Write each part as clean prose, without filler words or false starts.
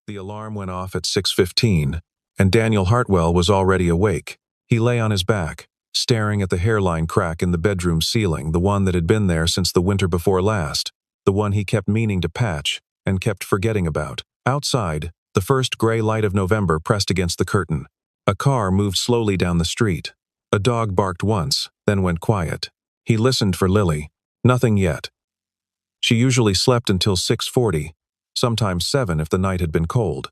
The alarm went off at 6:15, and Daniel Hartwell was already awake. He lay on his back, staring at the hairline crack in the bedroom ceiling, the one that had been there since the winter before last, the one he kept meaning to patch and kept forgetting about. Outside, the first gray light of November pressed against the curtain. A car moved slowly down the street. A dog barked once, then went quiet. He listened for Lily. Nothing yet. She usually slept until 6:40, sometimes 7 if the night had been cold.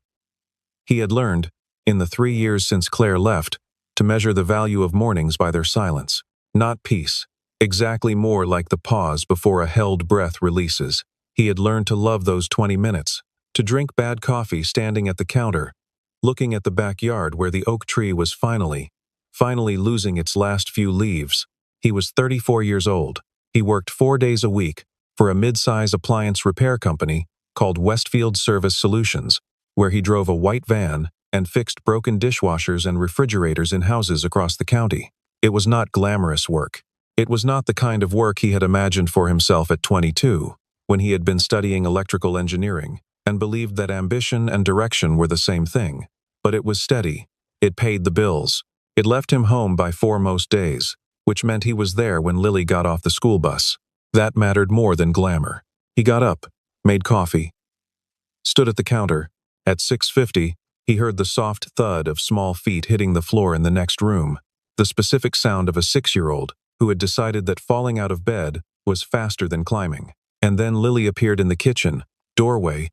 He had learned, in the 3 years since Claire left, to measure the value of mornings by their silence. Not peace, exactly more like the pause before a held breath releases. He had learned to love those 20 minutes, to drink bad coffee standing at the counter, looking at the backyard where the oak tree was finally losing its last few leaves. He was 34 years old. He worked 4 days a week for a mid-size appliance repair company called Westfield Service Solutions, where he drove a white van and fixed broken dishwashers and refrigerators in houses across the county. It was not glamorous work. It was not the kind of work he had imagined for himself at 22, when he had been studying electrical engineering and believed that ambition and direction were the same thing. But it was steady. It paid the bills. It left him home by 4 most days, which meant he was there when Lily got off the school bus. That mattered more than glamour. He got up, made coffee, stood at the counter. At 6:50, he heard the soft thud of small feet hitting the floor in the next room, the specific sound of a 6-year-old who had decided that falling out of bed was faster than climbing. And then Lily appeared in the kitchen doorway,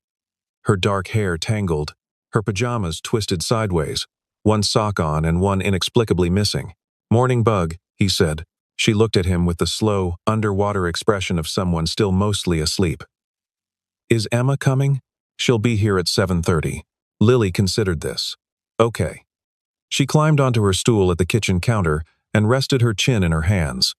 her dark hair tangled, her pajamas twisted sideways, one sock on and one inexplicably missing. "Morning, Bug," he said. She looked at him with the slow, underwater expression of someone still mostly asleep. "Is Emma coming? She'll be here at 7:30. Lily considered this. Okay. She climbed onto her stool at the kitchen counter and rested her chin in her hands,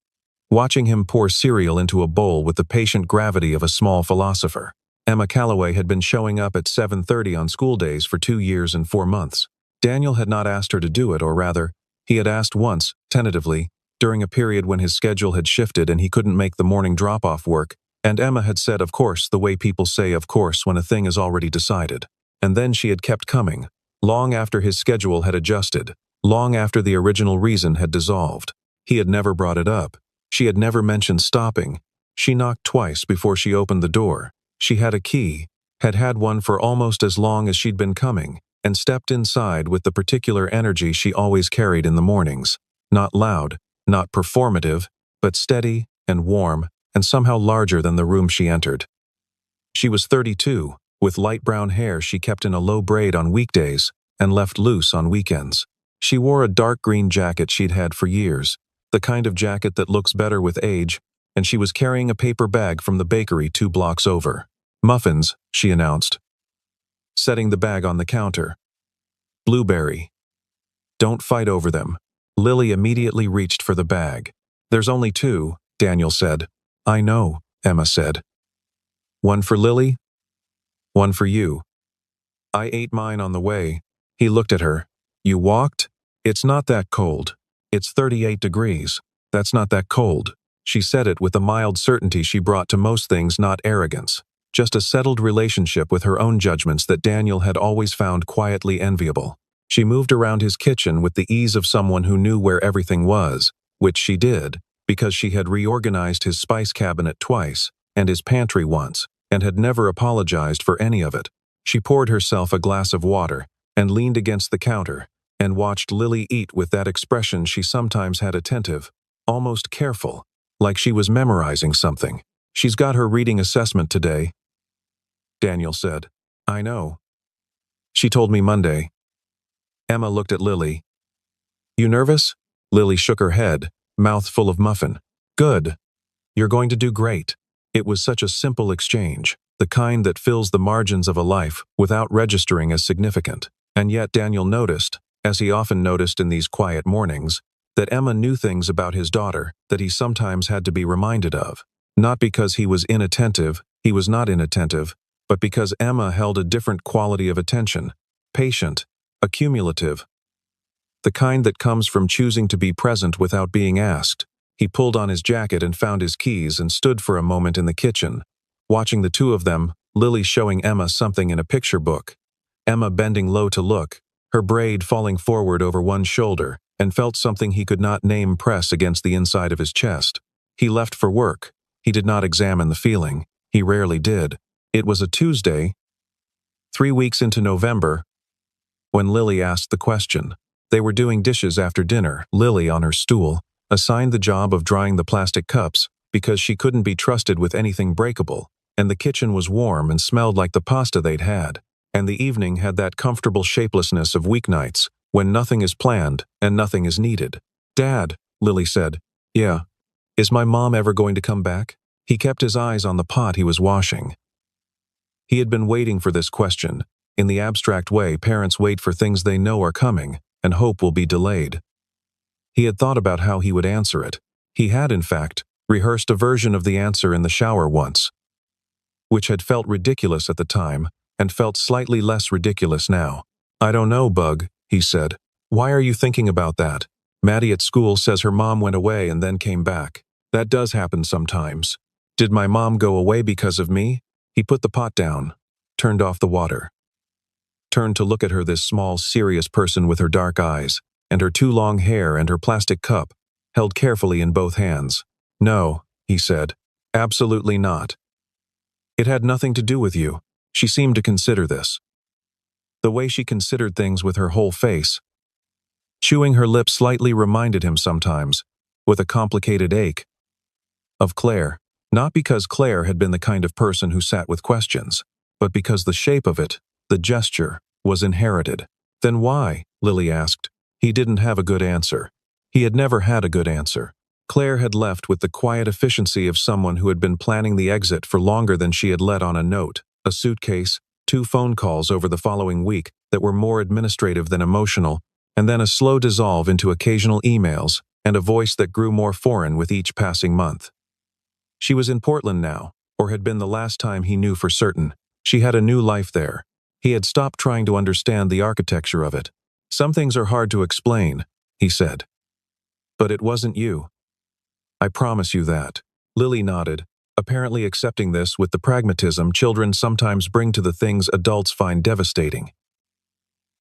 watching him pour cereal into a bowl with the patient gravity of a small philosopher. Emma Calloway had been showing up at 7:30 on school days for 2 years and 4 months. Daniel had not asked her to do it, or rather, he had asked once, tentatively, during a period when his schedule had shifted and he couldn't make the morning drop-off work, and Emma had said of course the way people say of course when a thing is already decided. And then she had kept coming, long after his schedule had adjusted, long after the original reason had dissolved. He had never brought it up. She had never mentioned stopping. She knocked twice before she opened the door. She had a key, had had one for almost as long as she'd been coming, and stepped inside with the particular energy she always carried in the mornings. Not loud, not performative, but steady and warm and somehow larger than the room she entered. She was 32, with light brown hair she kept in a low braid on weekdays and left loose on weekends. She wore a dark green jacket she'd had for years, the kind of jacket that looks better with age, and she was carrying a paper bag from the bakery 2 blocks over. "Muffins," she announced, setting the bag on the counter. "Blueberry. Don't fight over them." Lily immediately reached for the bag. "There's only 2, Daniel said. "I know," Emma said. "One for Lily? One for you." "I ate mine on the way." He looked at her. "You walked? It's not that cold. It's 38 degrees. That's not that cold." She said it with the mild certainty she brought to most things, not arrogance, just a settled relationship with her own judgments that Daniel had always found quietly enviable. She moved around his kitchen with the ease of someone who knew where everything was, which she did, because she had reorganized his spice cabinet twice, and his pantry once, and had never apologized for any of it. She poured herself a glass of water, and leaned against the counter, and watched Lily eat with that expression she sometimes had, attentive, almost careful, like she was memorizing something. "She's got her reading assessment today," Daniel said. "I know. She told me Monday." Emma looked at Lily. "You nervous?" Lily shook her head, mouth full of muffin. "Good. You're going to do great." It was such a simple exchange, the kind that fills the margins of a life without registering as significant. And yet Daniel noticed, as he often noticed in these quiet mornings, that Emma knew things about his daughter that he sometimes had to be reminded of. Not because he was inattentive, he was not inattentive, but because Emma held a different quality of attention, patient, accumulative, the kind that comes from choosing to be present without being asked. He pulled on his jacket and found his keys and stood for a moment in the kitchen, watching the two of them, Lily showing Emma something in a picture book. Emma bending low to look, her braid falling forward over one shoulder, and felt something he could not name press against the inside of his chest. He left for work. He did not examine the feeling. He rarely did. It was a Tuesday, 3 weeks into November, when Lily asked the question. They were doing dishes after dinner. Lily, on her stool, assigned the job of drying the plastic cups because she couldn't be trusted with anything breakable, and the kitchen was warm and smelled like the pasta they'd had, and the evening had that comfortable shapelessness of weeknights when nothing is planned and nothing is needed. "Dad," Lily said. "Yeah. Is my mom ever going to come back?" He kept his eyes on the pot he was washing. He had been waiting for this question. In the abstract way parents wait for things they know are coming and hope will be delayed. He had thought about how he would answer it. He had, in fact, rehearsed a version of the answer in the shower once, which had felt ridiculous at the time and felt slightly less ridiculous now. "I don't know, Bug," he said. "Why are you thinking about that? Maddie at school says her mom went away and then came back. That does happen sometimes. Did my mom go away because of me?" He put the pot down, turned off the water, turned to look at her, this small, serious person with her dark eyes, and her too long hair and her plastic cup, held carefully in both hands. "No," he said. "Absolutely not. It had nothing to do with you." She seemed to consider this. The way she considered things with her whole face. Chewing her lips slightly reminded him sometimes, with a complicated ache, of Claire. Not because Claire had been the kind of person who sat with questions, but because the shape of it, the gesture, was inherited. "Then why?" Lily asked. He didn't have a good answer. He had never had a good answer. Claire had left with the quiet efficiency of someone who had been planning the exit for longer than she had let on a note, a suitcase, 2 phone calls over the following week that were more administrative than emotional, and then a slow dissolve into occasional emails and a voice that grew more foreign with each passing month. She was in Portland now, or had been the last time he knew for certain. She had a new life there. He had stopped trying to understand the architecture of it. "Some things are hard to explain," he said. "But it wasn't you. I promise you that." Lily nodded, apparently accepting this with the pragmatism children sometimes bring to the things adults find devastating.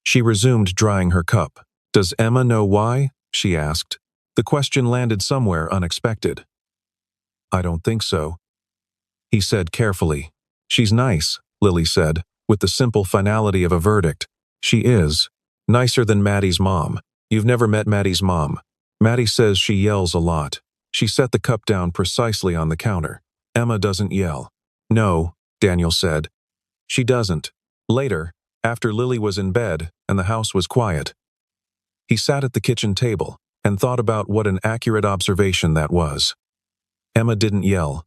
She resumed drying her cup. "Does Emma know why?" she asked. The question landed somewhere unexpected. "I don't think so," he said carefully. "She's nice," Lily said, with the simple finality of a verdict. "She is. Nicer than Maddie's mom. You've never met Maddie's mom. Maddie says she yells a lot." She set the cup down precisely on the counter. "Emma doesn't yell." "No," Daniel said. "She doesn't." Later, after Lily was in bed and the house was quiet, he sat at the kitchen table and thought about what an accurate observation that was. Emma didn't yell.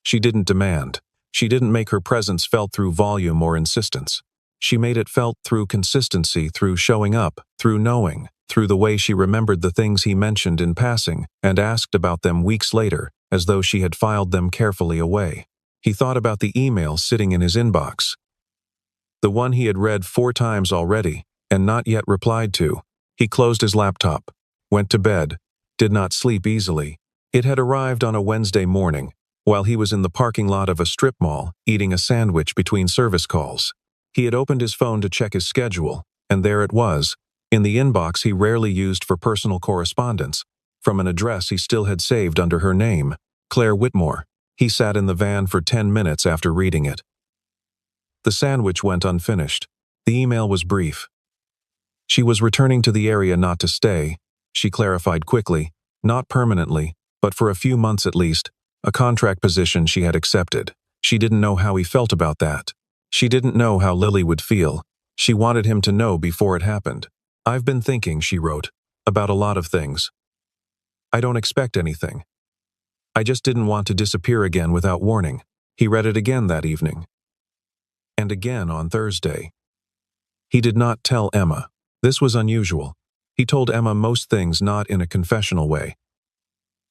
She didn't demand. She didn't make her presence felt through volume or insistence. She made it felt through consistency, through showing up, through knowing, through the way she remembered the things he mentioned in passing and asked about them weeks later, as though she had filed them carefully away. He thought about the email sitting in his inbox, the one he had read 4 times already and not yet replied to. He closed his laptop, went to bed, did not sleep easily. It had arrived on a Wednesday morning, while he was in the parking lot of a strip mall, eating a sandwich between service calls. He had opened his phone to check his schedule, and there it was, in the inbox he rarely used for personal correspondence, from an address he still had saved under her name, Claire Whitmore. He sat in the van for 10 minutes after reading it. The sandwich went unfinished. The email was brief. She was returning to the area not to stay, she clarified quickly, not permanently, but for a few months at least, a contract position she had accepted. She didn't know how he felt about that. She didn't know how Lily would feel. She wanted him to know before it happened. "I've been thinking," she wrote, "about a lot of things. I don't expect anything. I just didn't want to disappear again without warning." He read it again that evening. And again on Thursday. He did not tell Emma. This was unusual. He told Emma most things not in a confessional way.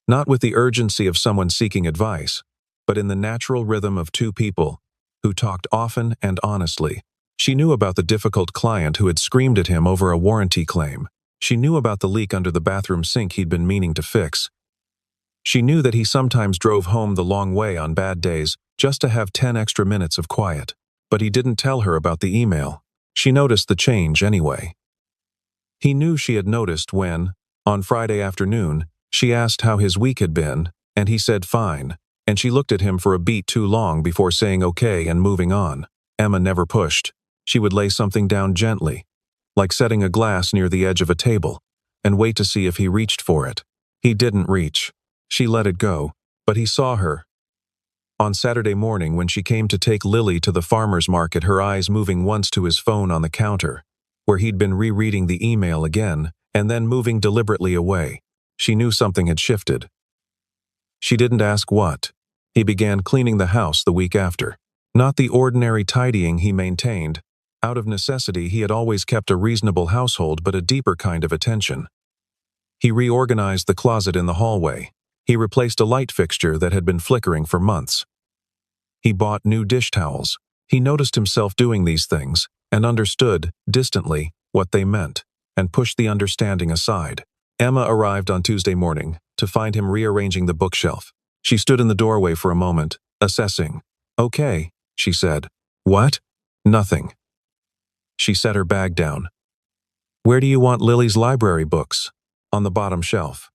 Not with the urgency of someone seeking advice, but in the natural rhythm of 2 people who talked often and honestly. She knew about the difficult client who had screamed at him over a warranty claim. She knew about the leak under the bathroom sink he'd been meaning to fix. She knew that he sometimes drove home the long way on bad days just to have 10 extra minutes of quiet. But he didn't tell her about the email. She noticed the change anyway. He knew she had noticed when, on Friday afternoon, she asked how his week had been, and he said fine, and she looked at him for a beat too long before saying okay and moving on. Emma never pushed. She would lay something down gently, like setting a glass near the edge of a table, and wait to see if he reached for it. He didn't reach. She let it go, but he saw her. On Saturday morning when she came to take Lily to the farmer's market, her eyes moving once to his phone on the counter, where he'd been rereading the email again, and then moving deliberately away. She knew something had shifted. She didn't ask what. He began cleaning the house the week after. Not the ordinary tidying he maintained. Out of necessity, he had always kept a reasonable household, but a deeper kind of attention. He reorganized the closet in the hallway. He replaced a light fixture that had been flickering for months. He bought new dish towels. He noticed himself doing these things, and understood, distantly, what they meant, and pushed the understanding aside. Emma arrived on Tuesday morning to find him rearranging the bookshelf. She stood in the doorway for a moment, assessing. "Okay," she said. "What?" "Nothing." She set her bag down. "Where do you want Lily's library books?" "On the bottom shelf."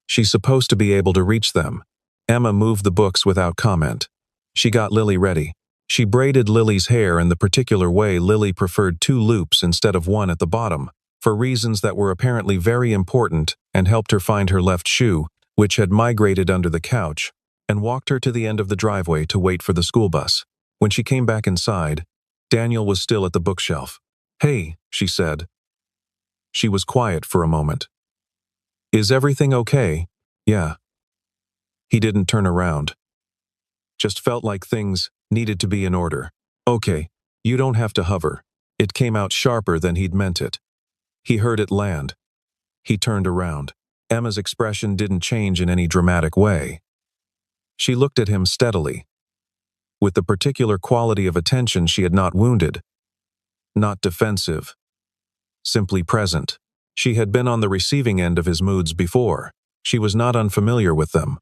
She's supposed to be able to reach them. Emma moved the books without comment. She got Lily ready. She braided Lily's hair in the particular way Lily preferred, 2 loops instead of 1 at the bottom, for reasons that were apparently very important, and helped her find her left shoe, which had migrated under the couch, and walked her to the end of the driveway to wait for the school bus. When she came back inside, Daniel was still at the bookshelf. "Hey," she said. She was quiet for a moment. "Is everything okay?" "Yeah." He didn't turn around. Just felt like things needed to be in order. "Okay, you don't have to hover." It came out sharper than he'd meant it. He heard it land. He turned around. Emma's expression didn't change in any dramatic way. She looked at him steadily, with the particular quality of attention she had not wounded, not defensive, simply present. She had been on the receiving end of his moods before. She was not unfamiliar with them.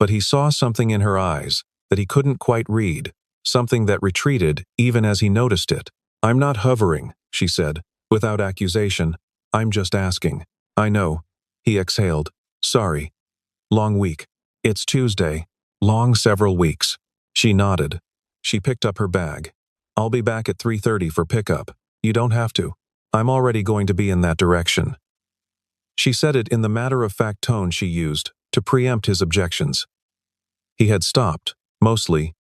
But he saw something in her eyes that he couldn't quite read, something that retreated even as he noticed it. "I'm not hovering," she said, without accusation. "I'm just asking." "I know." He exhaled. "Sorry. Long week." "It's Tuesday." "Long several weeks." She nodded. She picked up her bag. "I'll be back at 3:30 for pickup." "You don't have to. I'm already going to be in that direction." She said it in the matter-of-fact tone she used to preempt his objections. He had stopped, mostly,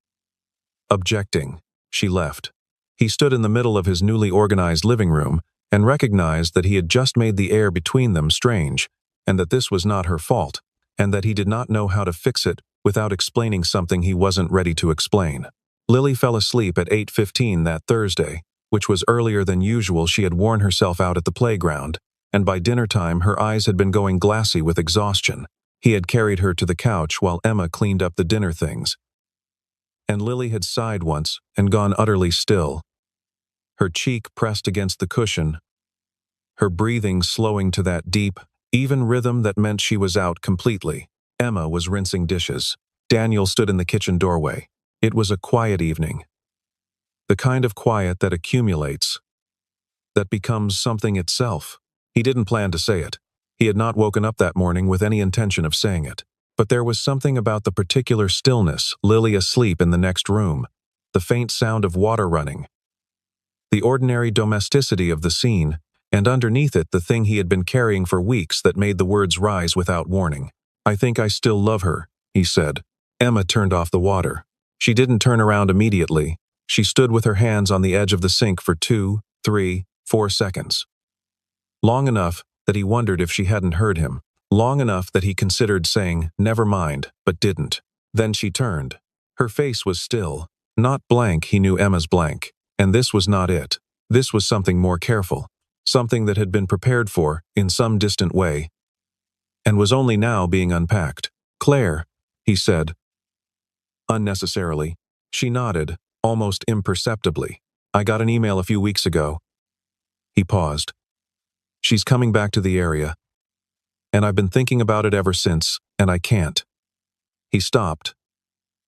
objecting. She left. He stood in the middle of his newly organized living room and recognized that he had just made the air between them strange, and that this was not her fault, and that he did not know how to fix it without explaining something he wasn't ready to explain. Lily fell asleep at 8:15 that Thursday, which was earlier than usual. She had worn herself out at the playground, and by dinner time her eyes had been going glassy with exhaustion. He had carried her to the couch while Emma cleaned up the dinner things, and Lily had sighed once and gone utterly still, her cheek pressed against the cushion, her breathing slowing to that deep, even rhythm that meant she was out completely. Emma was rinsing dishes. Daniel stood in the kitchen doorway. It was a quiet evening. The kind of quiet that accumulates, that becomes something itself. He didn't plan to say it. He had not woken up that morning with any intention of saying it. But there was something about the particular stillness, Lily asleep in the next room, the faint sound of water running, the ordinary domesticity of the scene, and underneath it the thing he had been carrying for weeks that made the words rise without warning. "I think I still love her," he said. Emma turned off the water. She didn't turn around immediately. She stood with her hands on the edge of the sink for 2, 3, 4 seconds. Long enough that he wondered if she hadn't heard him. Long enough that he considered saying, "Never mind," but didn't. Then she turned. Her face was still. Not blank, he knew Emma's blank. And this was not it. This was something more careful. Something that had been prepared for, in some distant way, and was only now being unpacked. "Claire," he said. Unnecessarily. She nodded, almost imperceptibly. "I got an email a few weeks ago." He paused. "She's coming back to the area. And I've been thinking about it ever since, and I can't." He stopped.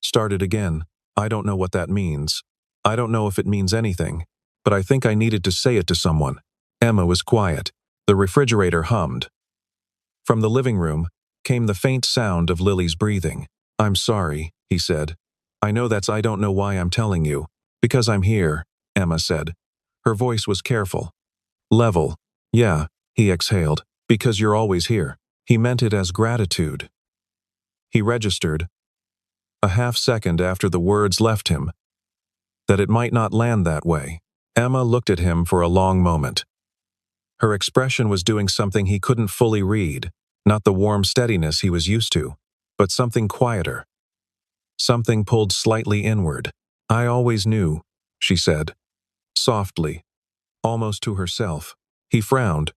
Started again. "I don't know what that means. I don't know if it means anything. but I think I needed to say it to someone. Emma was quiet. The refrigerator hummed. From the living room came the faint sound of Lily's breathing. I'm sorry, he said. I don't know why I'm telling you. Because I'm here, Emma said. Her voice was careful. Level. Yeah, he exhaled. Because you're always here. He meant it as gratitude. He registered, a half-second after the words left him, that it might not land that way. Emma looked at him for a long moment. Her expression was doing something he couldn't fully read, not the warm steadiness he was used to, but something quieter. Something pulled slightly inward. I always knew, she said, softly, almost to herself. He frowned.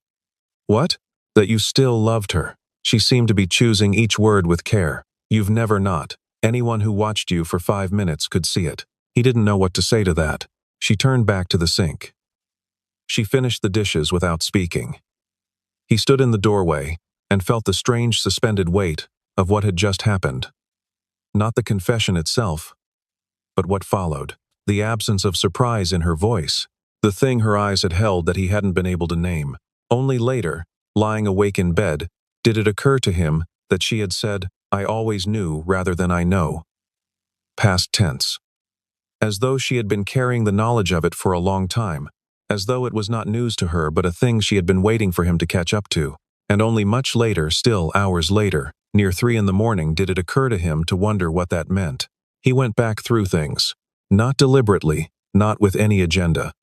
What? That you still loved her. She seemed to be choosing each word with care. You've never not. Anyone who watched you for 5 minutes could see it. He didn't know what to say to that. She turned back to the sink. She finished the dishes without speaking. He stood in the doorway and felt the strange suspended weight of what had just happened. Not the confession itself, but what followed. The absence of surprise in her voice. The thing her eyes had held that he hadn't been able to name. Only later, lying awake in bed, did it occur to him that she had said, I always knew rather than I know. Past tense. As though she had been carrying the knowledge of it for a long time. As though it was not news to her but a thing she had been waiting for him to catch up to. And only much later, still hours later, near 3 a.m, did it occur to him to wonder what that meant. He went back through things. Not deliberately, not with any agenda.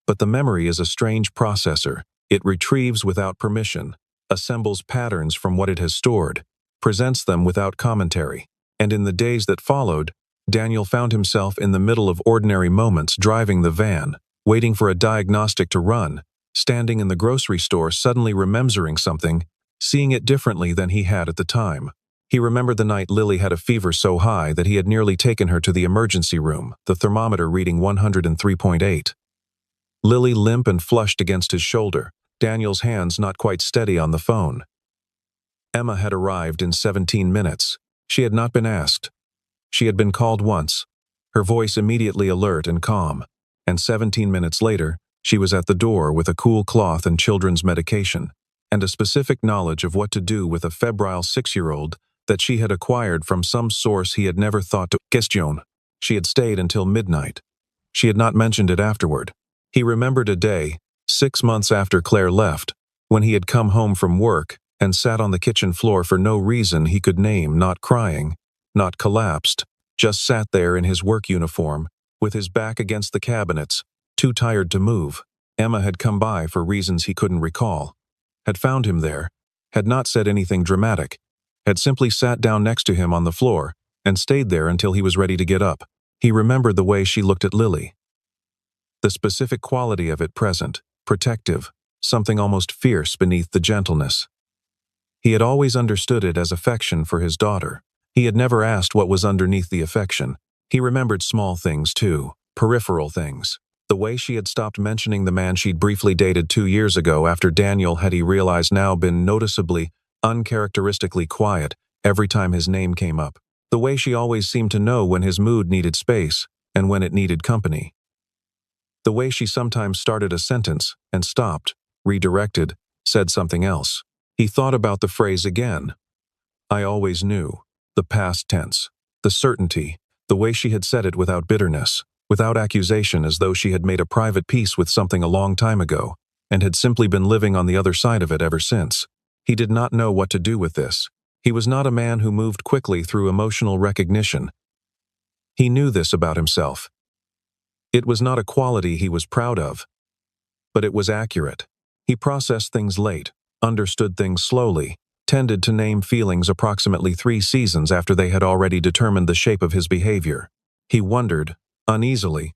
But the memory is a strange processor. It retrieves without permission, assembles patterns from what it has stored, presents them without commentary. And in the days that followed, Daniel found himself in the middle of ordinary moments driving the van, waiting for a diagnostic to run, standing in the grocery store suddenly remembering something, seeing it differently than he had at the time. He remembered the night Lily had a fever so high that he had nearly taken her to the emergency room, the thermometer reading 103.8. Lily limp and flushed against his shoulder, Daniel's hands not quite steady on the phone. Emma had arrived in 17 minutes. She had not been asked. She had been called once, her voice immediately alert and calm, and 17 minutes later, she was at the door with a cool cloth and children's medication, and a specific knowledge of what to do with a febrile 6-year-old that she had acquired from some source he had never thought to question. She had stayed until midnight. She had not mentioned it afterward. He remembered a day, 6 months after Claire left, when he had come home from work and sat on the kitchen floor for no reason he could name, not crying, not collapsed, just sat there in his work uniform, with his back against the cabinets, too tired to move. Emma had come by for reasons he couldn't recall, had found him there, had not said anything dramatic, had simply sat down next to him on the floor and stayed there until he was ready to get up. He remembered the way she looked at Lily. The specific quality of it present, protective, something almost fierce beneath the gentleness. He had always understood it as affection for his daughter. He had never asked what was underneath the affection. He remembered small things too, peripheral things. The way she had stopped mentioning the man she'd briefly dated 2 years ago after Daniel had, he realized now, been noticeably, uncharacteristically quiet every time his name came up. The way she always seemed to know when his mood needed space and when it needed company. The way she sometimes started a sentence and stopped, redirected, said something else. He thought about the phrase again. I always knew. The past tense. The certainty. The way she had said it without bitterness, without accusation, as though she had made a private peace with something a long time ago, and had simply been living on the other side of it ever since. He did not know what to do with this. He was not a man who moved quickly through emotional recognition. He knew this about himself. It was not a quality he was proud of, but it was accurate. He processed things late, understood things slowly, tended to name feelings approximately 3 seasons after they had already determined the shape of his behavior. He wondered, uneasily,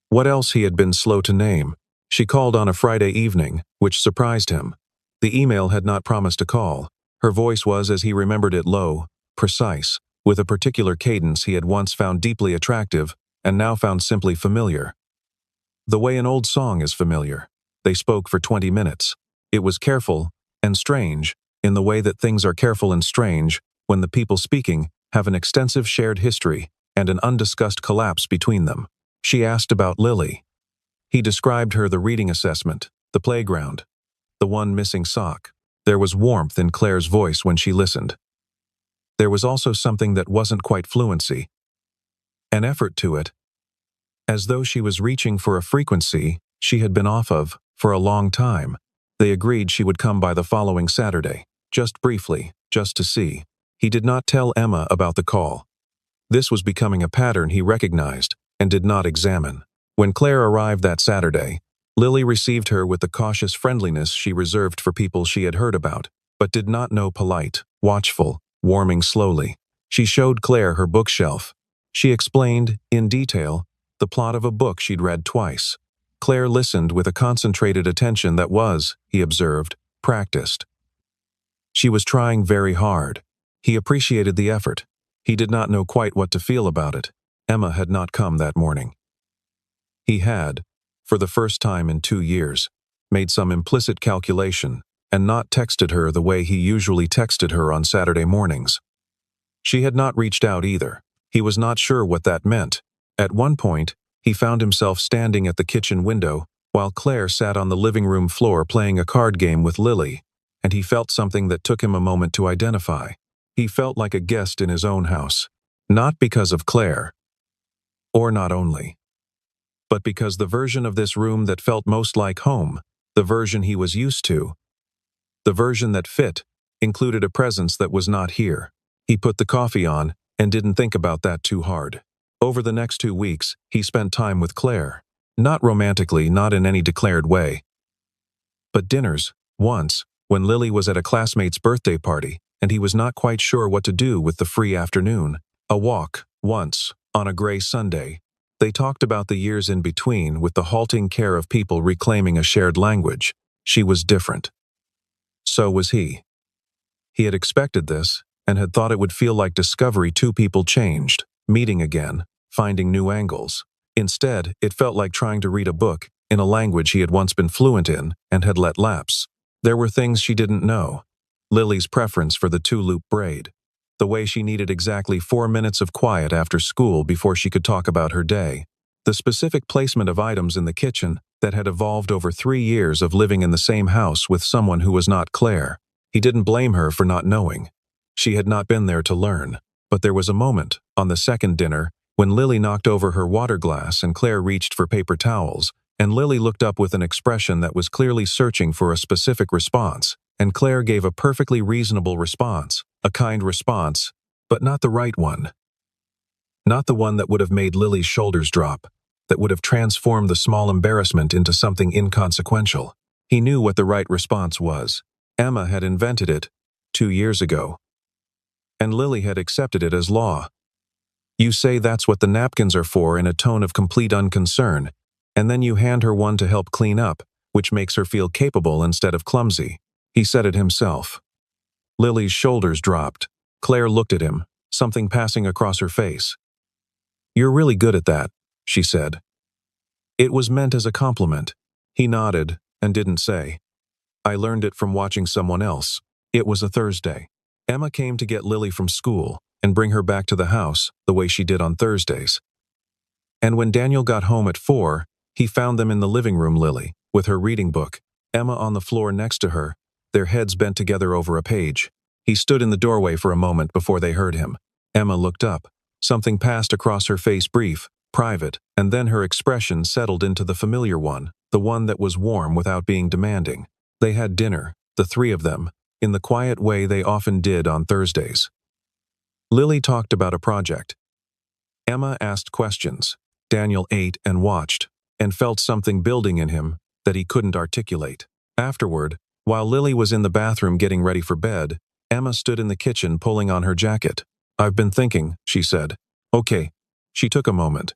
what else he had been slow to name. She called on a Friday evening, which surprised him. The email had not promised a call. Her voice was, as he remembered it, low, precise, with a particular cadence he had once found deeply attractive and now found simply familiar. The way an old song is familiar. They spoke for 20 minutes. It was careful and strange, in the way that things are careful and strange when the people speaking have an extensive shared history and an undiscussed collapse between them. She asked about Lily. He described her the reading assessment, the playground, the one missing sock. There was warmth in Claire's voice when she listened. There was also something that wasn't quite fluency. An effort to it, as though she was reaching for a frequency she had been off of for a long time. They agreed she would come by the following Saturday, just briefly, just to see. He did not tell Emma about the call. This was becoming a pattern he recognized and did not examine. When Claire arrived that Saturday, Lily received her with the cautious friendliness she reserved for people she had heard about, but did not know polite, watchful, warming slowly. She showed Claire her bookshelf. She explained, in detail, the plot of a book she'd read twice. Claire listened with a concentrated attention that was, he observed, practiced. She was trying very hard. He appreciated the effort. He did not know quite what to feel about it. Emma had not come that morning. He had, for the first time in 2 years, made some implicit calculation and not texted her the way he usually texted her on Saturday mornings. She had not reached out either. He was not sure what that meant. At one point, he found himself standing at the kitchen window while Claire sat on the living room floor playing a card game with Lily, and he felt something that took him a moment to identify. He felt like a guest in his own house, not because of Claire, or not only, but because the version of this room that felt most like home, the version he was used to, the version that fit, included a presence that was not here. He put the coffee on and didn't think about that too hard. Over the next 2 weeks, he spent time with Claire. Not romantically, not in any declared way. But dinners, once, when Lily was at a classmate's birthday party, and he was not quite sure what to do with the free afternoon. A walk, once, on a gray Sunday. They talked about the years in between with the halting care of people reclaiming a shared language. She was different. So was he. He had expected this, and had thought it would feel like discovery. 2 people changed, meeting again, finding new angles. Instead, it felt like trying to read a book in a language he had once been fluent in and had let lapse. There were things she didn't know. Lily's preference for the 2-loop braid. The way she needed exactly 4 minutes of quiet after school before she could talk about her day. The specific placement of items in the kitchen that had evolved over 3 years of living in the same house with someone who was not Claire. He didn't blame her for not knowing. She had not been there to learn. But there was a moment, on the second dinner, when Lily knocked over her water glass and Claire reached for paper towels, and Lily looked up with an expression that was clearly searching for a specific response, and Claire gave a perfectly reasonable response, a kind response, but not the right one. Not the one that would have made Lily's shoulders drop, that would have transformed the small embarrassment into something inconsequential. He knew what the right response was. Emma had invented it 2 years ago. And Lily had accepted it as law. You say that's what the napkins are for in a tone of complete unconcern, and then you hand her one to help clean up, which makes her feel capable instead of clumsy. He said it himself. Lily's shoulders dropped. Claire looked at him, something passing across her face. "You're really good at that," she said. It was meant as a compliment. He nodded and didn't say. "I learned it from watching someone else." It was a Thursday. Emma came to get Lily from school and bring her back to the house the way she did on Thursdays. And when Daniel got home at 4, he found them in the living room, Lily, with her reading book, Emma on the floor next to her, their heads bent together over a page. He stood in the doorway for a moment before they heard him. Emma looked up. Something passed across her face, brief, private, and then her expression settled into the familiar one, the one that was warm without being demanding. They had dinner, the 3 of them, in the quiet way they often did on Thursdays. Lily talked about a project. Emma asked questions. Daniel ate and watched, and felt something building in him that he couldn't articulate. Afterward, while Lily was in the bathroom getting ready for bed, Emma stood in the kitchen pulling on her jacket. "I've been thinking," she said. "Okay." She took a moment.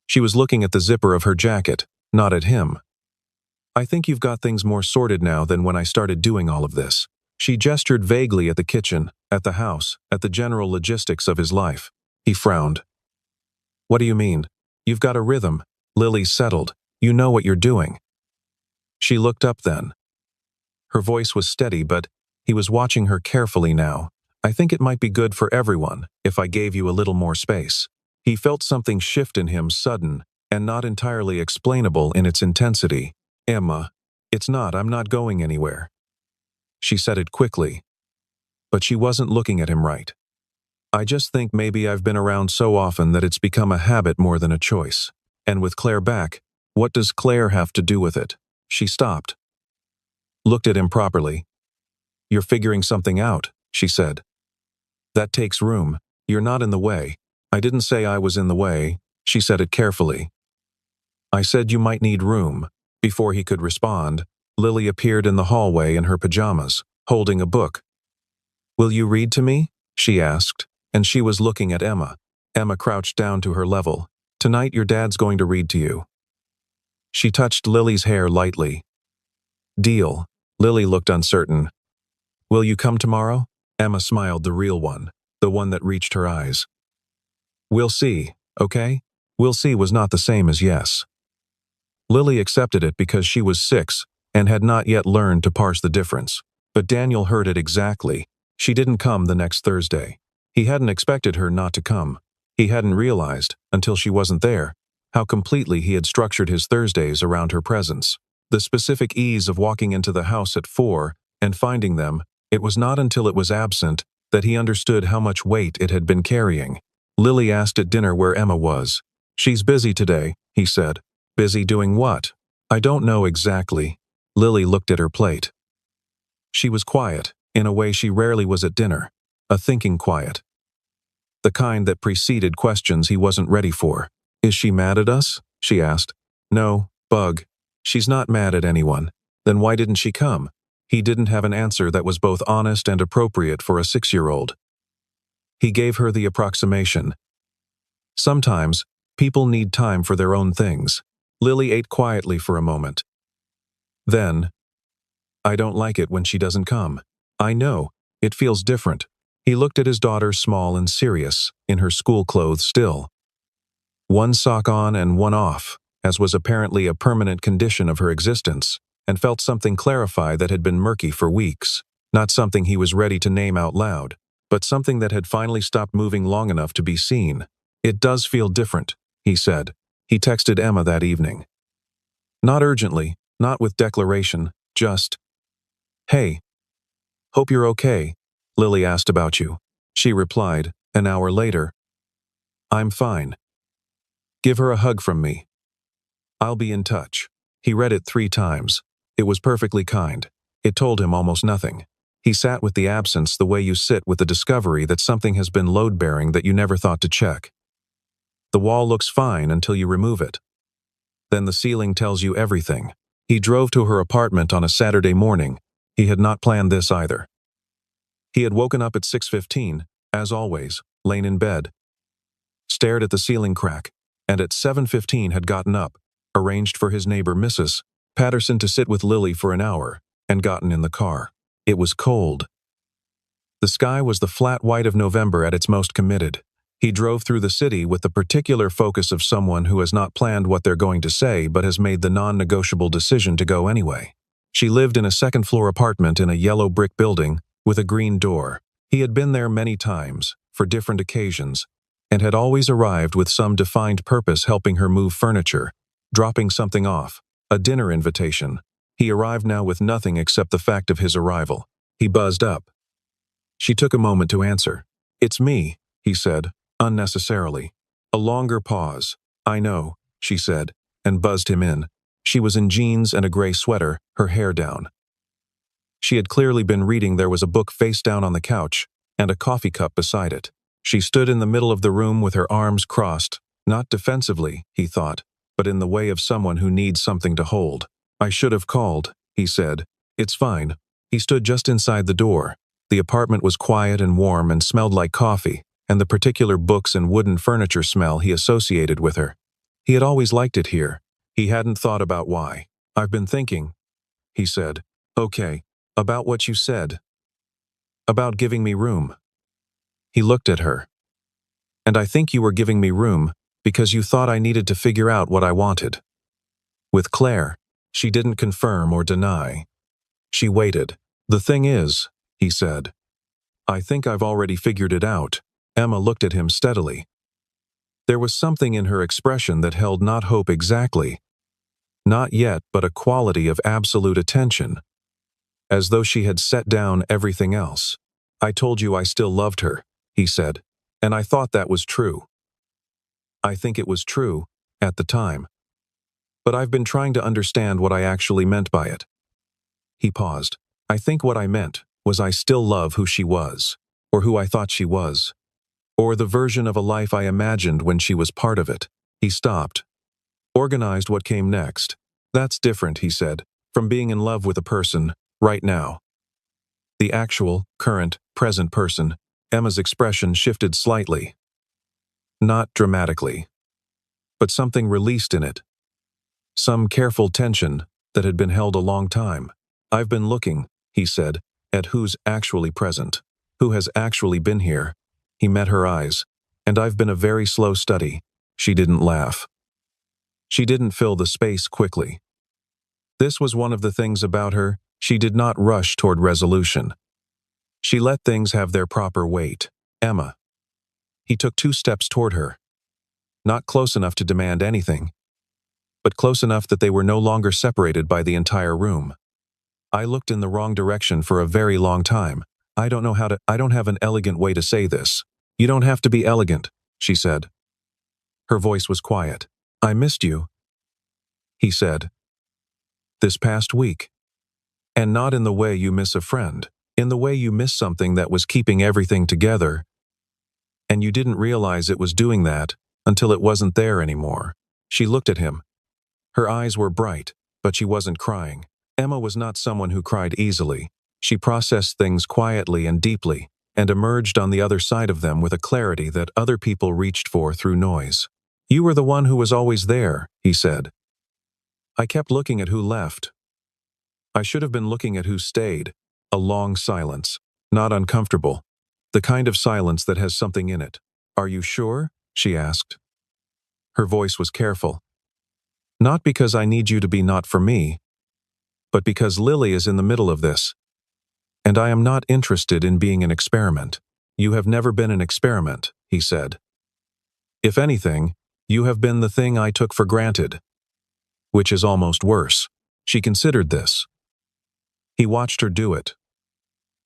She was looking at the zipper of her jacket, not at him. "I think you've got things more sorted now than when I started doing all of this." She gestured vaguely at the kitchen, at the house, at the general logistics of his life. He frowned. "What do you mean?" "You've got a rhythm." Lily settled. "You know what you're doing." She looked up then. Her voice was steady, but he was watching her carefully now. "I think it might be good for everyone if I gave you a little more space." He felt something shift in him, sudden, and not entirely explainable in its intensity. "Emma, it's not, I'm not going anywhere." She said it quickly, but she wasn't looking at him right. "I just think maybe I've been around so often that it's become a habit more than a choice. And with Claire back, what does Claire have to do with it?" She stopped, looked at him properly. "You're figuring something out," she said. "That takes room. You're not in the way." "I didn't say I was in the way," she said it carefully. "I said you might need room." Before he could respond, Lily appeared in the hallway in her pajamas, holding a book. "Will you read to me?" she asked, and she was looking at Emma. Emma crouched down to her level. "Tonight your dad's going to read to you." She touched Lily's hair lightly. "Deal." Lily looked uncertain. "Will you come tomorrow?" Emma smiled, the real one, the one that reached her eyes. "We'll see, okay?" "We'll see" was not the same as yes. Lily accepted it because she was 6 and had not yet learned to parse the difference. But Daniel heard it exactly. She didn't come the next Thursday. He hadn't expected her not to come. He hadn't realized, until she wasn't there, how completely he had structured his Thursdays around her presence. The specific ease of walking into the house at 4 and finding them, it was not until it was absent that he understood how much weight it had been carrying. Lily asked at dinner where Emma was. "She's busy today," he said. "Busy doing what?" "I don't know exactly." Lily looked at her plate. She was quiet, in a way she rarely was at dinner. A thinking quiet. The kind that preceded questions he wasn't ready for. "Is she mad at us?" she asked. "No, bug. She's not mad at anyone." "Then why didn't she come?" He didn't have an answer that was both honest and appropriate for a 6-year-old. He gave her the approximation. Sometimes, people need time for their own things. Lily ate quietly for a moment. Then, "I don't like it when she doesn't come." "I know. It feels different." He looked at his daughter, small and serious, in her school clothes still. One sock on and one off, as was apparently a permanent condition of her existence, and felt something clarify that had been murky for weeks. Not something he was ready to name out loud, but something that had finally stopped moving long enough to be seen. "It does feel different," he said. He texted Emma that evening. Not urgently, not with declaration, just, "Hey. Hope you're okay. Lily asked about you." She replied, an hour later, "I'm fine. Give her a hug from me. I'll be in touch." He read it 3 times. It was perfectly kind. It told him almost nothing. He sat with the absence the way you sit with the discovery that something has been load-bearing that you never thought to check. The wall looks fine until you remove it. Then the ceiling tells you everything. He drove to her apartment on a Saturday morning. He had not planned this either. He had woken up at 6:15, as always, lain in bed, stared at the ceiling crack, and at 7:15 had gotten up, arranged for his neighbor Mrs. Patterson to sit with Lily for an hour, and gotten in the car. It was cold. The sky was the flat white of November at its most committed. He drove through the city with the particular focus of someone who has not planned what they're going to say but has made the non-negotiable decision to go anyway. She lived in a second-floor apartment in a yellow brick building with a green door. He had been there many times, for different occasions, and had always arrived with some defined purpose, helping her move furniture, dropping something off, a dinner invitation. He arrived now with nothing except the fact of his arrival. He buzzed up. She took a moment to answer. "It's me," he said, unnecessarily. A longer pause. "I know," she said, and buzzed him in. She was in jeans and a gray sweater, her hair down. She had clearly been reading. There was a book face down on the couch, and a coffee cup beside it. She stood in the middle of the room with her arms crossed, not defensively, he thought, but in the way of someone who needs something to hold. "I should have called," he said. "It's fine." He stood just inside the door. The apartment was quiet and warm and smelled like coffee, and the particular books and wooden furniture smell he associated with her. He had always liked it here. He hadn't thought about why. "I've been thinking," he said. "Okay. About what you said. About giving me room." He looked at her. "And I think you were giving me room because you thought I needed to figure out what I wanted." With Claire, she didn't confirm or deny. She waited. "The thing is," he said, "I think I've already figured it out." Emma looked at him steadily. There was something in her expression that held not hope exactly, not yet, but a quality of absolute attention, as though she had set down everything else. "I told you I still loved her," he said, "and I thought that was true. I think it was true, at the time. But I've been trying to understand what I actually meant by it." He paused. "I think what I meant was I still love who she was, or who I thought she was, or the version of a life I imagined when she was part of it." He stopped, organized what came next. "That's different," he said, "from being in love with a person, right now." The actual, current, present person. Emma's expression shifted slightly. Not dramatically, but something released in it. Some careful tension that had been held a long time. "I've been looking," he said, "at who's actually present, who has actually been here." He met her eyes. "And I've been a very slow study." She didn't laugh. She didn't fill the space quickly. This was one of the things about her: she did not rush toward resolution. She let things have their proper weight. "Emma." He took 2 steps toward her. Not close enough to demand anything, but close enough that they were no longer separated by the entire room. "I looked in the wrong direction for a very long time. I don't have an elegant way to say this." "You don't have to be elegant," she said. Her voice was quiet. "I missed you," he said, "this past week. And not in the way you miss a friend, in the way you miss something that was keeping everything together. And you didn't realize it was doing that until it wasn't there anymore." She looked at him. Her eyes were bright, but she wasn't crying. Emma was not someone who cried easily. She processed things quietly and deeply, and emerged on the other side of them with a clarity that other people reached for through noise. "You were the one who was always there," he said. "I kept looking at who left. I should have been looking at who stayed." A long silence. Not uncomfortable. The kind of silence that has something in it. "Are you sure?" she asked. Her voice was careful. "Not because I need you to be not for me, but because Lily is in the middle of this. And I am not interested in being an experiment." "You have never been an experiment," he said. "If anything, you have been the thing I took for granted. Which is almost worse." She considered this. He watched her do it.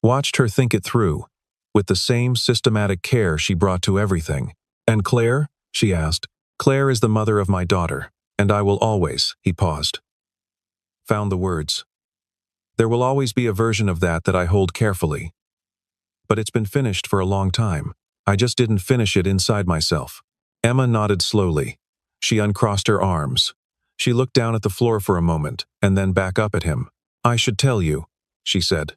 Watched her think it through, with the same systematic care she brought to everything. "And Claire?" she asked. "Claire is the mother of my daughter, and I will always," he paused. Found the words. "There will always be a version of that I hold carefully. But it's been finished for a long time. I just didn't finish it inside myself." Emma nodded slowly. She uncrossed her arms. She looked down at the floor for a moment, and then back up at him. "I should tell you," she said.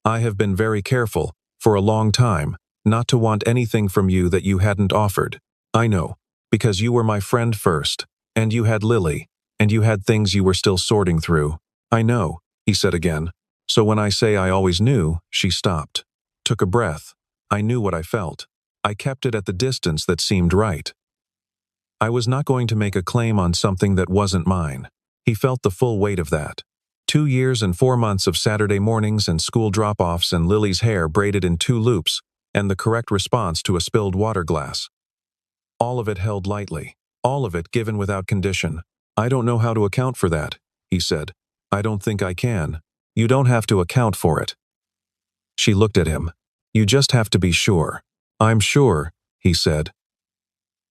"I have been very careful, for a long time, not to want anything from you that you hadn't offered. I know, because you were my friend first, and you had Lily, and you had things you were still sorting through." "I know," he said again. "So when I say I always knew," she stopped. Took a breath. "I knew what I felt. I kept it at the distance that seemed right. I was not going to make a claim on something that wasn't mine." He felt the full weight of that. 2 years and 4 months of Saturday mornings and school drop-offs and Lily's hair braided in 2 loops, and the correct response to a spilled water glass. All of it held lightly. All of it given without condition. "I don't know how to account for that," he said. "I don't think I can." "You don't have to account for it." She looked at him. "You just have to be sure." "I'm sure," he said.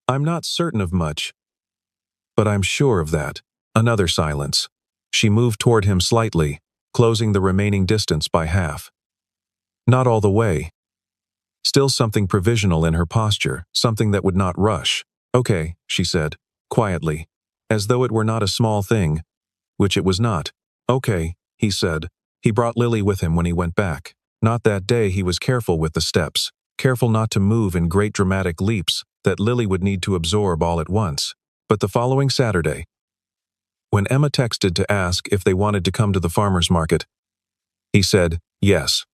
"I'm not certain of much, but I'm sure of that." Another silence. She moved toward him slightly, closing the remaining distance by half. Not all the way. Still something provisional in her posture, something that would not rush. "Okay," she said, quietly, as though it were not a small thing, which it was not. "Okay," he said. He brought Lily with him when he went back. Not that day he was careful with the steps, careful not to move in great dramatic leaps that Lily would need to absorb all at once. But the following Saturday, when Emma texted to ask if they wanted to come to the farmer's market, he said yes.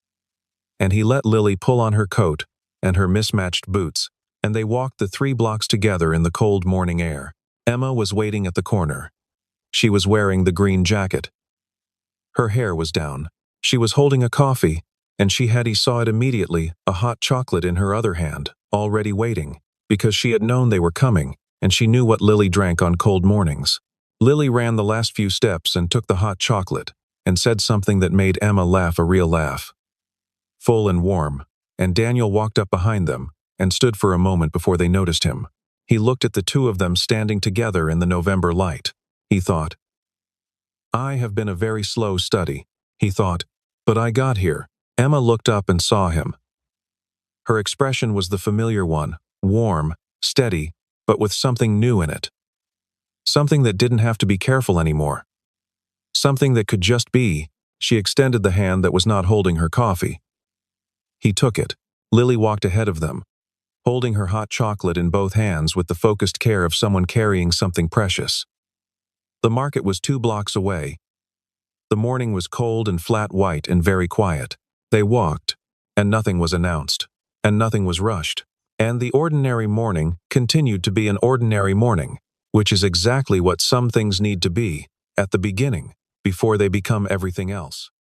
And he let Lily pull on her coat and her mismatched boots, and they walked the 3 blocks together in the cold morning air. Emma was waiting at the corner. She was wearing the green jacket. Her hair was down. She was holding a coffee, and he saw it immediately, a hot chocolate in her other hand, already waiting. because she had known they were coming, and she knew what Lily drank on cold mornings. Lily ran the last few steps and took the hot chocolate, and said something that made Emma laugh a real laugh. Full and warm, and Daniel walked up behind them, and stood for a moment before they noticed him. He looked at the two of them standing together in the November light. He thought, "I have been a very slow study," he thought, "but I got here." Emma looked up and saw him. Her expression was the familiar one, warm, steady, but with something new in it. Something that didn't have to be careful anymore. Something that could just be. She extended the hand that was not holding her coffee. He took it. Lily walked ahead of them, holding her hot chocolate in both hands with the focused care of someone carrying something precious. The market was 2 blocks away. The morning was cold and flat white and very quiet. They walked, and nothing was announced, and nothing was rushed. And the ordinary morning continued to be an ordinary morning, which is exactly what some things need to be at the beginning, before they become everything else.